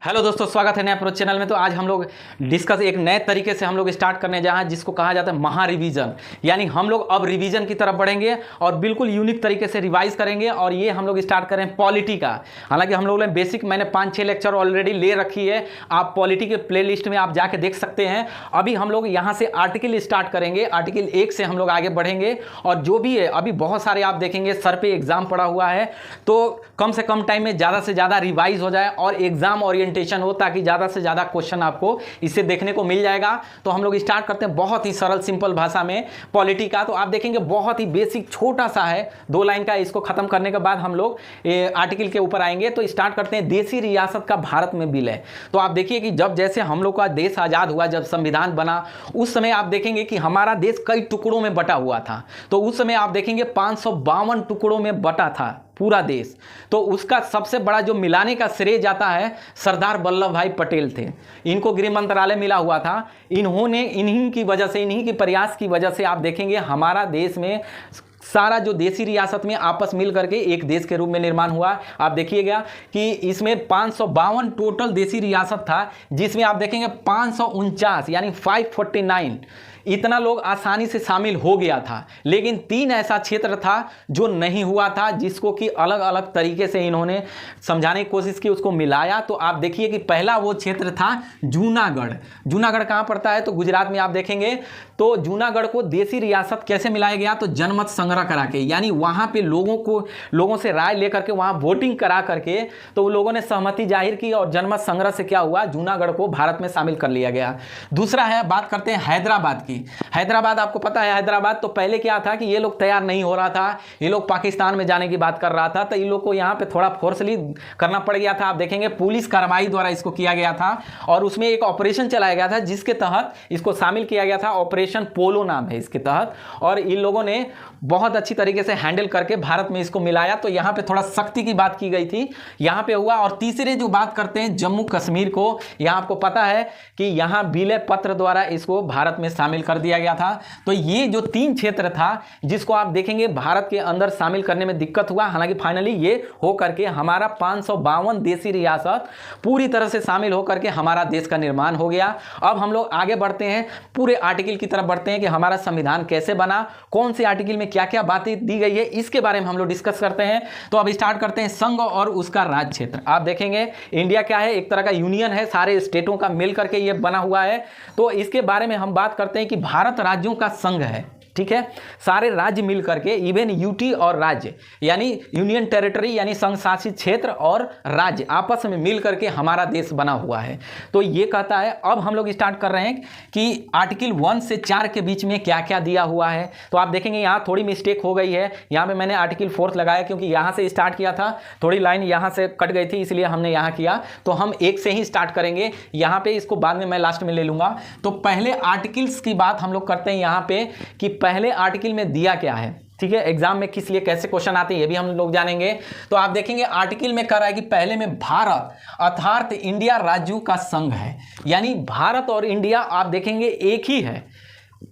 Hello दोस्तों, स्वागत है नया प्रो चैनल में। तो आज हम लोग डिस्कस एक नए तरीके से हम लोग स्टार्ट करने जा रहे हैं जिसको कहा जाता है महा रिवीजन। यानी हम लोग अब रिवीजन की तरफ बढ़ेंगे और बिल्कुल यूनिक तरीके से रिवाइज करेंगे। और ये हम लोग स्टार्ट करें पॉलिटी का। हालांकि हम लोग ने बेसिक मैंने 5-6 लेक्चर ऑलरेडी ले रखी है, आप पॉलिटी के प्लेलिस्ट में आप जाके देख सकते हैं। अभी हम लोग यहाँ से आर्टिकल स्टार्ट करेंगे, आर्टिकल 1 से हम लोग आगे बढ़ेंगे। और जो भी है अभी बहुत सारे आप देखेंगे सर पे एग्जाम पड़ा हुआ है, तो कम से कम टाइम में ज़्यादा से ज़्यादा रिवाइज हो जाए और एग्जाम ओरिएंटेशन हो, ताकि ज़्यादा से ज़्यादा क्वेश्चन आपको इससे देखने को मिल जाएगा। तो हम लोग स्टार्ट करते हैं बहुत ही सरल सिंपल भाषा में पॉलिटी का। तो आप देखेंगे बहुत ही बेसिक छोटा सा है, 2 लाइन का। इसको खत्म करने के बाद हम लोग आर्टिकल के ऊपर आएंगे। तो स्टार्ट करते हैं, देसी रियासत का भारत में बिल है। तो आप देखिए कि जब जैसे हम लोग का देश आज़ाद हुआ, जब संविधान बना, उस समय आप देखेंगे कि हमारा देश कई टुकड़ों में बटा हुआ था। तो उस समय आप देखेंगे 552 टुकड़ों में बटा था पूरा देश। तो उसका सबसे बड़ा जो मिलाने का श्रेय जाता है सरदार वल्लभ भाई पटेल थे। इनको गृह मंत्रालय मिला हुआ था। इन्होंने इन्हीं की वजह से, इन्हीं के प्रयास की वजह से आप देखेंगे हमारा देश में सारा जो देसी रियासत में आपस मिल करके एक देश के रूप में निर्माण हुआ। आप देखिएगा कि इसमें 552 टोटल देसी रियासत था, जिसमें आप देखेंगे 549 यानी 549 इतना लोग आसानी से शामिल हो गया था। लेकिन 3 ऐसा क्षेत्र था जो नहीं हुआ था, जिसको कि अलग अलग तरीके से इन्होंने समझाने की कोशिश की, उसको मिलाया। तो आप देखिए कि पहला वो क्षेत्र था जूनागढ़। जूनागढ़ कहाँ पड़ता है? तो गुजरात में आप देखेंगे। तो जूनागढ़ को देसी रियासत कैसे मिलाया गया? तो जनमत संग्रह करा के, यानी वहाँ पे लोगों से राय लेकर के वहाँ वोटिंग करा करके तो लोगों ने सहमति जाहिर की और जनमत संग्रह से क्या हुआ, जूनागढ़ को भारत में शामिल कर लिया गया। दूसरा है, बात करते हैं हैदराबाद की। हैदराबाद आपको पता है, हैदराबाद तो पहले क्या था कि ये लोग तैयार नहीं हो रहा था, ये लोग पाकिस्तान में जाने की बात कर रहा था। तो इन लोग को यहाँ पे थोड़ा फोर्सली करना पड़ गया था। आप देखेंगे पुलिस कार्रवाई द्वारा इसको किया गया था और उसमें एक ऑपरेशन चलाया गया था जिसके तहत इसको शामिल किया गया था। ऑपरेशन पोलो नाम है इसके तहत। और इन लोगों ने बहुत अच्छी तरीके से हैंडल करके भारत में इसको मिलाया। तो यहाँ पे थोड़ा सख्ती की बात की गई थी, यहाँ पे हुआ। और तीसरे जो बात करते हैं जम्मू कश्मीर को, यहाँ आपको पता है कि यहाँ विलय पत्र द्वारा इसको भारत में शामिल कर दिया गया था। तो ये जो 3 क्षेत्र था जिसको आप देखेंगे भारत के अंदर शामिल करने में दिक्कत हुआ। हालांकि फाइनली ये हो करके हमारा 552 देसी रियासत पूरी तरह से शामिल हो करके हमारा देश का निर्माण हो गया। अब हम लोग आगे बढ़ते हैं, पूरे आर्टिकल की तरफ बढ़ते हैं कि हमारा संविधान कैसे बना, कौन से आर्टिकल में क्या क्या बातें दी गई है, इसके बारे में हम लोग डिस्कस करते हैं। तो अब स्टार्ट करते हैं संघ और उसका राज्य क्षेत्र। आप देखेंगे इंडिया क्या है, एक तरह का यूनियन है, सारे स्टेटों का मिल करके ये बना हुआ है। तो इसके बारे में हम बात करते हैं कि भारत राज्यों का संघ है, ठीक है। सारे राज्य मिल करके, इवन यूटी और राज्य यानी यूनियन टेरिटरी यानी संघ शासित क्षेत्र और राज्य आपस में मिल करके हमारा देश बना हुआ है। तो ये कहता है, अब हम लोग स्टार्ट कर रहे हैं कि आर्टिकल 1 से 4 के बीच में क्या क्या दिया हुआ है। तो आप देखेंगे यहाँ थोड़ी मिस्टेक हो गई है, यहाँ पे मैंने आर्टिकल 4 लगाया क्योंकि यहाँ से स्टार्ट किया था, थोड़ी लाइन यहाँ से कट गई थी इसलिए हमने यहाँ किया। तो हम 1 से ही स्टार्ट करेंगे यहाँ पे, इसको बाद में मैं लास्ट में ले लूँगा। तो पहले आर्टिकल्स की बात हम लोग करते हैं यहाँ पे कि पहले आर्टिकल में दिया क्या है, ठीक है। एग्जाम में किस लिए कैसे क्वेश्चन आते हैं ये भी हम लोग जानेंगे। तो आप देखेंगे आर्टिकल में कह रहा है कि पहले में भारत अर्थात इंडिया राज्यों का संघ है। यानी भारत और इंडिया आप देखेंगे एक ही है।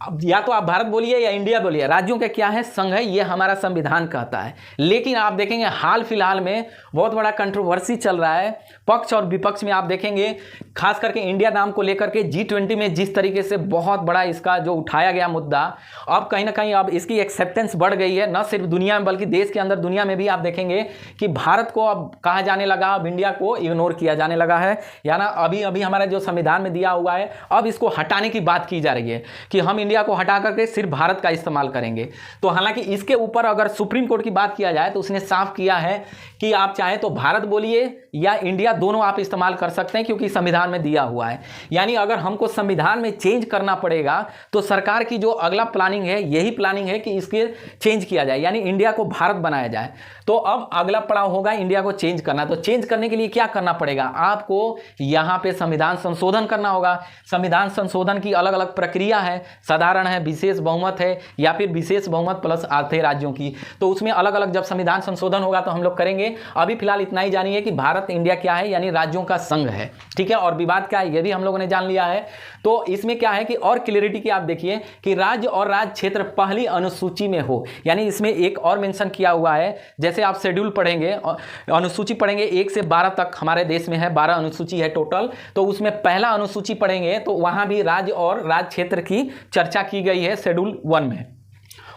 अब या तो आप भारत बोलिए या इंडिया बोलिए, राज्यों का क्या है, संघ है, ये हमारा संविधान कहता है। लेकिन आप देखेंगे हाल फिलहाल में बहुत बड़ा कंट्रोवर्सी चल रहा है पक्ष और विपक्ष में। आप देखेंगे खास करके इंडिया नाम को लेकर के G20 में जिस तरीके से बहुत बड़ा इसका जो उठाया गया मुद्दा, अब कहीं ना कहीं अब इसकी एक्सेप्टेंस बढ़ गई है, न सिर्फ दुनिया में बल्कि देश के अंदर दुनिया में भी। आप देखेंगे कि भारत को अब कहा जाने लगा, अब इंडिया को इग्नोर किया जाने लगा है। या ना अभी अभी हमारा जो संविधान में दिया हुआ है, अब इसको हटाने की बात की जा रही है कि हम इंडिया को हटा करके सिर्फ भारत का इस्तेमाल करेंगे। तो हालांकि इसके ऊपर अगर सुप्रीम कोर्ट की बात किया जाए तो उसने साफ किया है कि आप चाहे तो भारत बोलिए या इंडिया, दोनों आप इस्तेमाल कर सकते हैं क्योंकि संविधान में दिया हुआ है। यानी अगर हमको संविधान में चेंज करना पड़ेगा तो सरकार की जो अगला प्लानिंग है, यही प्लानिंग है कि इसके चेंज किया जाए, यानी इंडिया को भारत बनाया जाए। तो अब अगला पड़ाव होगा इंडिया को चेंज करना। तो चेंज करने के लिए क्या करना पड़ेगा, आपको यहाँ पे संविधान संशोधन करना होगा। संविधान संशोधन की अलग अलग प्रक्रिया है, साधारण है, विशेष बहुमत है, या फिर विशेष बहुमत प्लस आधे राज्यों की। तो उसमें अलग अलग जब संविधान संशोधन होगा तो हम लोग करेंगे। अभी फिलहाल इतना ही जानिए कि भारत इंडिया क्या है, यानी राज्यों का संघ है, ठीक है। और विवाद क्या है ये भी हम लोगों ने जान लिया है। तो इसमें क्या है कि और क्लियरिटी की आप देखिए कि राज्य और राज्य क्षेत्र पहली अनुसूची में हो, यानी इसमें एक और मेंशन किया हुआ है। जैसे आप शेड्यूल पढ़ेंगे, अनुसूची पढ़ेंगे 1 से 12 तक हमारे देश में है, 12 अनुसूची है टोटल। तो उसमें पहला अनुसूची पढ़ेंगे तो वहां भी राज्य और राज्य क्षेत्र की चर्चा की गई है शेड्यूल 1 में।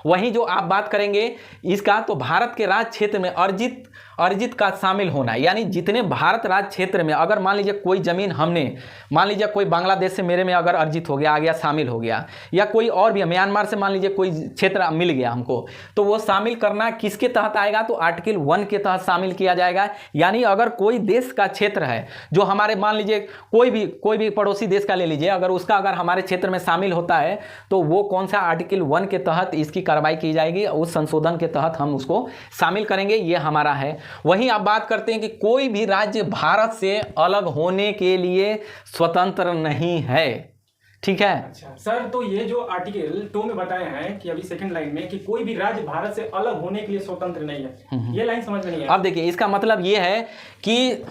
वहीं जो आप बात करेंगे इसका, तो भारत के राज्य क्षेत्र में अर्जित का शामिल होना, यानी जितने भारत राज्य क्षेत्र में अगर मान लीजिए कोई जमीन हमने, मान लीजिए कोई बांग्लादेश से मेरे में अगर अर्जित हो गया, आ गया, शामिल हो गया, या कोई और भी म्यांमार से मान लीजिए कोई क्षेत्र मिल गया हमको, तो वो शामिल करना किसके तहत आएगा, तो आर्टिकल 1 के तहत शामिल किया जाएगा। यानी अगर कोई देश का क्षेत्र है जो हमारे, मान लीजिए कोई भी पड़ोसी देश का ले लीजिए, अगर उसका अगर हमारे क्षेत्र में शामिल होता है तो वो कौन सा आर्टिकल 1 के तहत इसकी कार्रवाई की जाएगी, उस संशोधन के तहत हम उसको शामिल करेंगे, ये हमारा है। वहीं आप बात करते हैं कि कोई भी राज्य भारत से अलग होने के लिए स्वतंत्र नहीं है, ठीक है। अच्छा सर, तो ये जो आर्टिकल 2 में बताया है कि अभी सेकंड लाइन में कि कोई भी राज्य भारत से अलग होने के लिए स्वतंत्र नहीं है, ये लाइन समझ में नहीं है। अब देखिए इसका मतलब ये है कि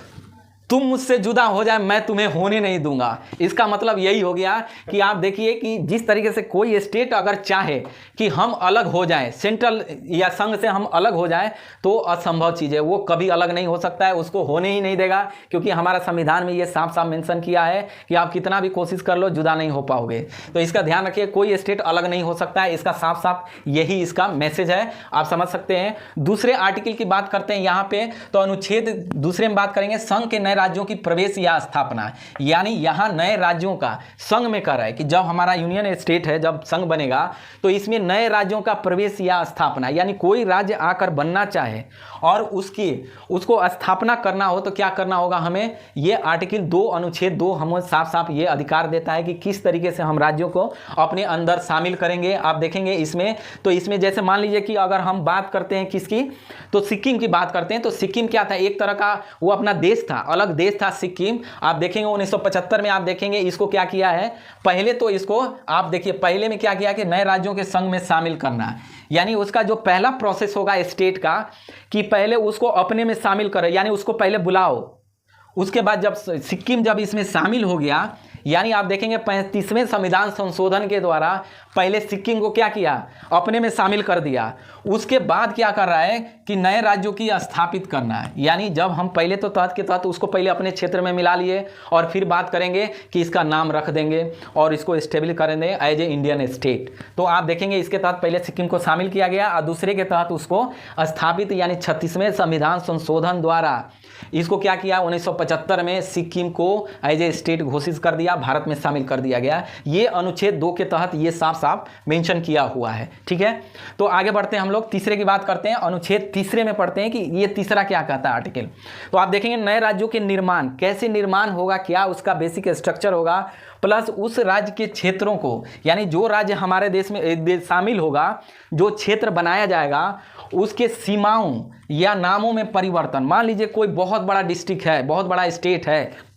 तुम मुझसे जुदा हो जाए मैं तुम्हें होने नहीं दूंगा। इसका मतलब यही हो गया कि आप देखिए कि जिस तरीके से कोई स्टेट अगर चाहे कि हम अलग हो जाएं, सेंट्रल या संघ से हम अलग हो जाएं, तो असंभव चीज़ है, वो कभी अलग नहीं हो सकता है, उसको होने ही नहीं देगा। क्योंकि हमारा संविधान में ये साफ साफ मेंशन किया है कि आप कितना भी कोशिश कर लो जुदा नहीं हो पाओगे। तो इसका ध्यान रखिए, कोई स्टेट अलग नहीं हो सकता है, इसका साफ साफ यही इसका मैसेज है, आप समझ सकते हैं। दूसरे आर्टिकल की बात करते हैं यहाँ पे, तो अनुच्छेद दूसरे में बात करेंगे संघ के नए राज्यों की प्रवेश या स्थापना, यानी यहां नए राज्यों का संघ में कर रहा है कि जब हमारा यूनियन स्टेट है, जब संघ बनेगा तो इसमें नए राज्यों का प्रवेश या स्थापना, यानी कोई राज्य आकर बनना चाहे और उसको स्थापना करना हो तो क्या करना होगा हमें, ये आर्टिकल 2 अनुच्छेद 2 हमें साफ साफ ये अधिकार देता है कि किस तरीके से हम राज्यों को अपने अंदर शामिल करेंगे। आप देखेंगे इसमें, तो इसमें जैसे मान लीजिए कि अगर हम बात करते हैं किसकी, तो सिक्किम की बात करते हैं। तो सिक्किम क्या था, एक तरह का वो अपना देश था, अलग देश था सिक्किम। आप देखेंगे 1975 में आप देखेंगे इसको क्या किया है, पहले तो इसको आप देखिए पहले में क्या किया कि नए राज्यों के संघ में शामिल करना, यानी उसका जो पहला प्रोसेस होगा स्टेट का कि पहले उसको अपने में शामिल करें, यानी उसको पहले बुलाओ। उसके बाद जब सिक्किम जब इसमें शामिल हो गया, यानी आप देखेंगे 35वें संविधान संशोधन के द्वारा पहले सिक्किम को क्या किया, अपने में शामिल कर दिया। उसके बाद क्या कर रहा है कि नए राज्यों की स्थापित करना है, यानी जब हम पहले तो तहत के तहत उसको पहले अपने क्षेत्र में मिला लिए और फिर बात करेंगे कि इसका नाम रख देंगे और इसको स्टेबल करेंगे एज ए इंडियन स्टेट। तो आप देखेंगे इसके तहत पहले सिक्किम को शामिल किया गया और दूसरे के तहत उसको स्थापित, यानी 36वें संविधान संशोधन द्वारा इसको क्या किया, 1975 में सिक्किम को एज ए स्टेट घोषित कर दिया, भारत में शामिल कर दिया गया। ये अनुच्छेद 2 के तहत ये साफ साफ मेंशन किया हुआ है, ठीक है। तो आगे बढ़ते हैं, हम लोग तीसरे की बात करते हैं। अनुच्छेद तीसरे में पढ़ते हैं कि ये तीसरा क्या कहता है आर्टिकल। तो आप देखेंगे नए राज्यों के निर्माण, कैसे निर्माण होगा, क्या उसका बेसिक स्ट्रक्चर होगा, प्लस उस राज्य के क्षेत्रों को, यानी जो राज्य हमारे देश में शामिल होगा, जो क्षेत्र बनाया जाएगा उसके सीमाओं या नामों में परिवर्तन। मान लीजिए कोई बहुत बड़ा डिस्ट्रिक्ट है, बहुत बड़ा स्टेट है,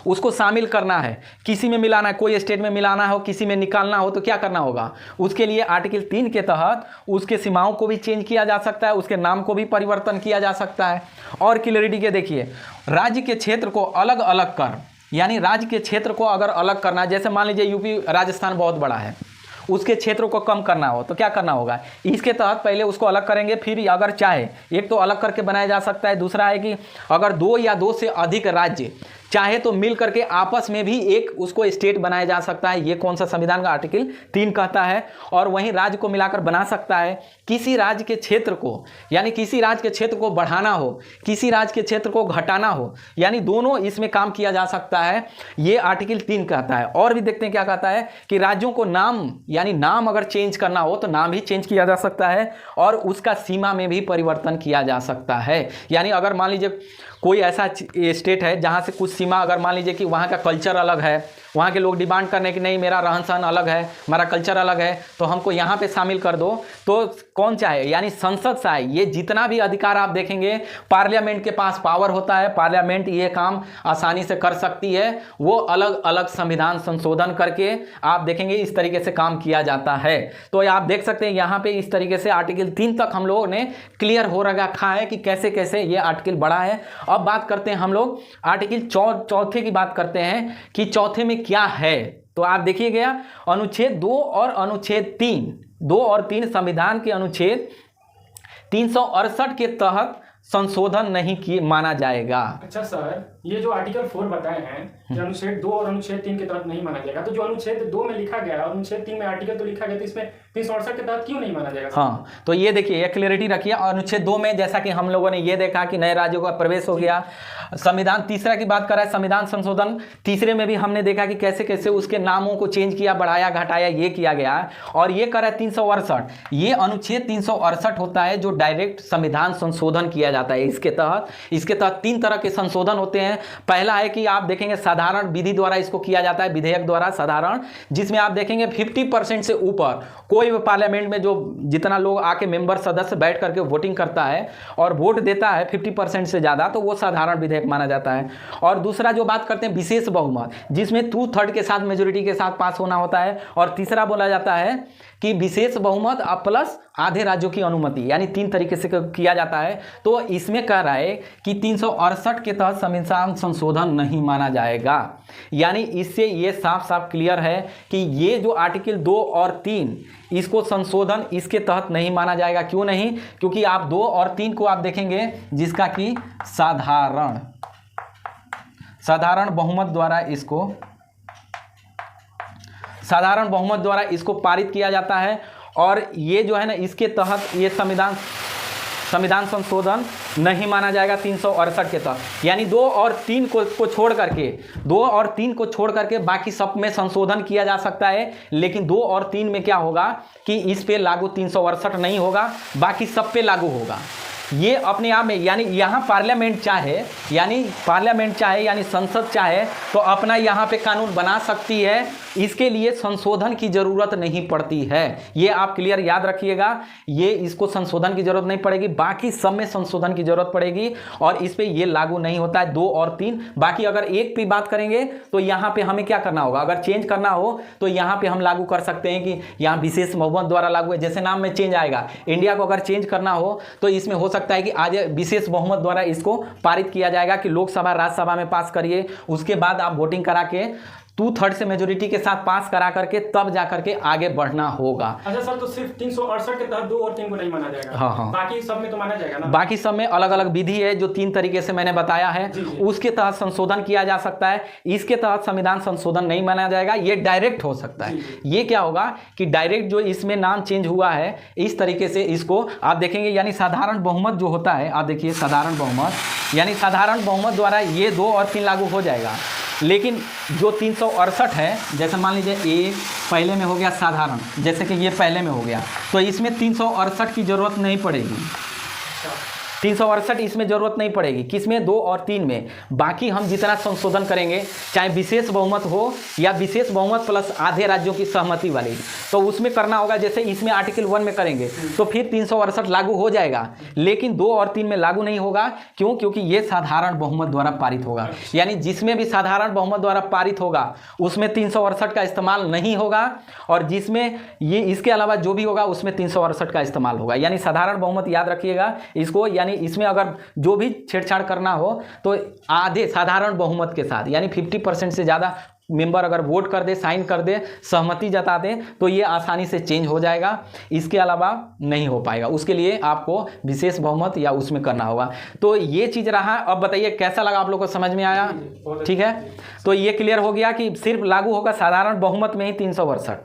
उसको शामिल करना है, किसी में मिलाना है, कोई स्टेट में मिलाना हो, किसी में निकालना हो, तो क्या करना होगा, उसके लिए आर्टिकल 3 के तहत उसके सीमाओं को भी चेंज किया जा सकता है, उसके नाम को भी परिवर्तन किया जा सकता है। और क्लियरिटी के देखिए, राज्य के क्षेत्र को अलग अलग कर, यानी राज्य के क्षेत्र को अगर अलग करना, जैसे मान लीजिए यूपी राजस्थान बहुत बड़ा है, उसके क्षेत्रों को कम करना हो तो क्या करना होगा, इसके तहत पहले उसको अलग करेंगे, फिर अगर चाहे एक तो अलग करके बनाया जा सकता है, दूसरा है कि अगर 2 या 2 से अधिक राज्य चाहे तो मिल करके आपस में भी एक उसको स्टेट बनाया जा सकता है। ये कौन सा संविधान का आर्टिकल 3 कहता है। और वहीं राज्य को मिलाकर बना सकता है। किसी राज्य के क्षेत्र को, यानी किसी राज्य के क्षेत्र को बढ़ाना हो, किसी राज्य के क्षेत्र को घटाना हो, यानी दोनों इसमें काम किया जा सकता है, ये आर्टिकल 3 कहता है। और भी देखते हैं क्या कहता है कि राज्यों को नाम, यानी नाम अगर चेंज करना हो तो नाम भी चेंज किया जा सकता है और उसका सीमा में भी परिवर्तन किया जा सकता है। यानी अगर मान लीजिए कोई ऐसा स्टेट है जहां से कुछ सीमा, अगर मान लीजिए कि वहाँ का कल्चर अलग है, वहाँ के लोग डिमांड करने कि नहीं मेरा रहन सहन अलग है, हमारा कल्चर अलग है, तो हमको यहाँ पे शामिल कर दो, तो कौन चाहे, यानी संसद चाहे, ये जितना भी अधिकार आप देखेंगे पार्लियामेंट के पास पावर होता है, पार्लियामेंट ये काम आसानी से कर सकती है, वो अलग अलग संविधान संशोधन करके आप देखेंगे इस तरीके से काम किया जाता है। तो आप देख सकते हैं यहाँ पे इस तरीके से आर्टिकल 3 तक हम लोगों ने क्लियर हो रखा है कि कैसे कैसे ये आर्टिकल बढ़ा है। अब बात करते हैं हम लोग आर्टिकल चौथे की बात करते हैं कि चौथे में क्या है। तो आप देखिएगा अनुच्छेद 2 और अनुच्छेद 2 और 3 संविधान के अनुच्छेद 368 के तहत संशोधन नहीं की माना जाएगा। अच्छा सर, ये जो आर्टिकल 4 बताए हैं कि अनुच्छेद 2 और अनुच्छेद 3 के तहत नहीं माना जाएगा, तो जो अनुच्छेद 2 में लिखा गया और अनुच्छेद 3 में आर्टिकल तो लिखा गया, तो इसमें 368 के तहत क्यों नहीं माना जाएगा? हाँ, तो ये देखिए, ये क्लियरिटी रखिए। अनुच्छेद 2 में जैसा कि हम लोगों ने ये देखा कि नए राज्यों का प्रवेश हो गया। संविधान तीसरा की बात कर रहा है, संविधान संशोधन तीसरे में भी हमने देखा कि कैसे कैसे उसके नामों को चेंज किया, बढ़ाया घटाया, ये किया गया। और ये कर रहा है 368, ये अनुच्छेद 368 होता है जो डायरेक्ट संविधान संशोधन किया जाता है। इसके तहत 3 तरह के संशोधन होते हैं। पहला है कि आप देखेंगे साधारण विधि द्वारा इसको किया जाता है, विधेयक द्वारा साधारण, जिसमें आप देखेंगे 50% से ऊपर कोई भी पार्लियामेंट में जो जितना लोग आके मेंबर सदस्य बैठ करके वोटिंग करता है और वोट देता है 50% से ज़्यादा, तो वो साधारण विधेयक माना जाता है। और दूसरा जो बात करते हैं विशेष बहुमत, जिसमें 2/3 के साथ मेजोरिटी के साथ पास होना होता है। और तीसरा बोला जाता है कि विशेष बहुमत प्लस आधे राज्यों की अनुमति, यानी 3 तरीके से किया जाता है। तो इसमें कह रहा है कि 368 के तहत संविधान संशोधन नहीं माना जाएगा। यानी इससे ये साफ साफ क्लियर है कि ये जो आर्टिकल 2 और 3 इसको संशोधन इसके तहत नहीं माना जाएगा। क्यों नहीं? क्योंकि आप 2 और 3 को आप देखेंगे जिसका कि साधारण बहुमत द्वारा इसको पारित किया जाता है। और ये जो है ना, इसके तहत ये संविधान संशोधन नहीं माना जाएगा 368 के तहत। यानी 2 और 3 को छोड़ करके बाकी सब में संशोधन किया जा सकता है, लेकिन 2 और 3 में क्या होगा कि इस पे लागू 368 नहीं होगा, बाकी सब पे लागू होगा। ये अपने आप में, यानी यहाँ पार्लियामेंट चाहे यानी संसद चाहे तो अपना यहाँ पे कानून बना सकती है, इसके लिए संशोधन की ज़रूरत नहीं पड़ती है। ये आप क्लियर याद रखिएगा, ये इसको संशोधन की ज़रूरत नहीं पड़ेगी, बाकी सब में संशोधन की ज़रूरत पड़ेगी और इस पे ये लागू नहीं होता है 2 और 3। बाकी अगर 1 पे बात करेंगे तो यहाँ पे हमें क्या करना होगा, अगर चेंज करना हो तो यहाँ पे हम लागू कर सकते हैं कि यहाँ विशेष बहुमत द्वारा लागू है। जैसे नाम में चेंज आएगा, इंडिया को अगर चेंज करना हो तो इसमें हो सकता है कि आज विशेष बहुमत द्वारा इसको पारित किया जाएगा कि लोकसभा राज्यसभा में पास करिए, उसके बाद आप वोटिंग करा के 2/3 से मेजोरिटी के साथ पास करा करके तब जा करके आगे बढ़ना होगा। अच्छा सर, तो सिर्फ 368 के तहत 2 और 3 को नहीं माना जाएगा? हाँ। बाकी सब में तो माना जाएगा ना? बाकी सब में अलग अलग विधि है जो 3 तरीके से मैंने बताया है, उसके तहत संशोधन किया जा सकता है। इसके तहत संविधान संशोधन नहीं माना जाएगा, ये डायरेक्ट हो सकता है। ये क्या होगा कि डायरेक्ट जो इसमें नाम चेंज हुआ है इस तरीके से इसको आप देखेंगे, यानी साधारण बहुमत जो होता है, आप देखिए साधारण बहुमत द्वारा ये 2 और 3 लागू हो जाएगा। लेकिन जो 368 है, जैसे मान लीजिए ये पहले में हो गया साधारण, जैसे कि ये पहले में हो गया, तो इसमें 368 की ज़रूरत नहीं पड़ेगी। 368 इसमें ज़रूरत नहीं पड़ेगी, किसमें? 2 और 3 में। बाकी हम जितना संशोधन करेंगे, चाहे विशेष बहुमत हो या विशेष बहुमत प्लस आधे राज्यों की सहमति वाली, तो उसमें करना होगा। जैसे इसमें आर्टिकल 1 में करेंगे तो फिर 368 लागू हो जाएगा, लेकिन 2 और 3 में लागू नहीं होगा। क्यों? क्योंकि ये साधारण बहुमत द्वारा पारित होगा। यानी जिसमें भी साधारण बहुमत द्वारा पारित होगा उसमें 368 का इस्तेमाल नहीं होगा, और जिसमें ये इसके अलावा जो भी होगा उसमें 368 का इस्तेमाल होगा। यानी साधारण बहुमत याद रखिएगा इसको, यानी इसमें अगर जो भी छेड़छाड़ करना हो तो आधे साधारण बहुमत के साथ, यानी 50% से ज़्यादा मेंबर अगर वोट कर दे, साइन कर दे, सहमति जता दे, तो ये आसानी से चेंज हो जाएगा। इसके अलावा नहीं हो पाएगा, उसके लिए आपको विशेष बहुमत या उसमें करना होगा। तो ये चीज़ रहा। अब बताइए कैसा लगा, आप लोग को समझ में आया? ठीक है, तो ये क्लियर हो गया कि सिर्फ लागू होगा साधारण बहुमत में ही 368,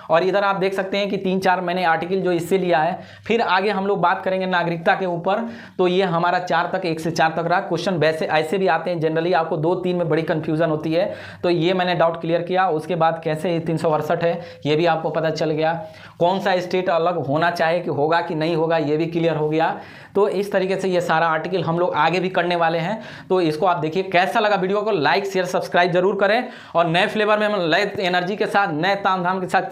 और इधर आप देख सकते हैं कि 3-4 मैंने आर्टिकल जो इससे लिया है। फिर आगे हम लोग बात करेंगे नागरिकता के ऊपर, तो ये हमारा 4 तक, 1 से 4 तक रहा। क्वेश्चन वैसे ऐसे भी आते हैं, जनरली आपको 2-3 में बड़ी कंफ्यूजन होती है, तो ये मैंने डाउट क्लियर किया। उसके बाद कैसे 368 है ये भी आपको पता चल गया। कौन सा स्टेट अलग होना चाहे कि होगा कि नहीं होगा ये भी क्लियर हो गया। तो इस तरीके से ये सारा आर्टिकल हम लोग आगे भी करने वाले हैं। तो इसको आप देखिए, कैसा लगा वीडियो को लाइक शेयर सब्सक्राइब जरूर करें, और नए फ्लेवर में हम नए एनर्जी के साथ, नए ताम धाम के साथ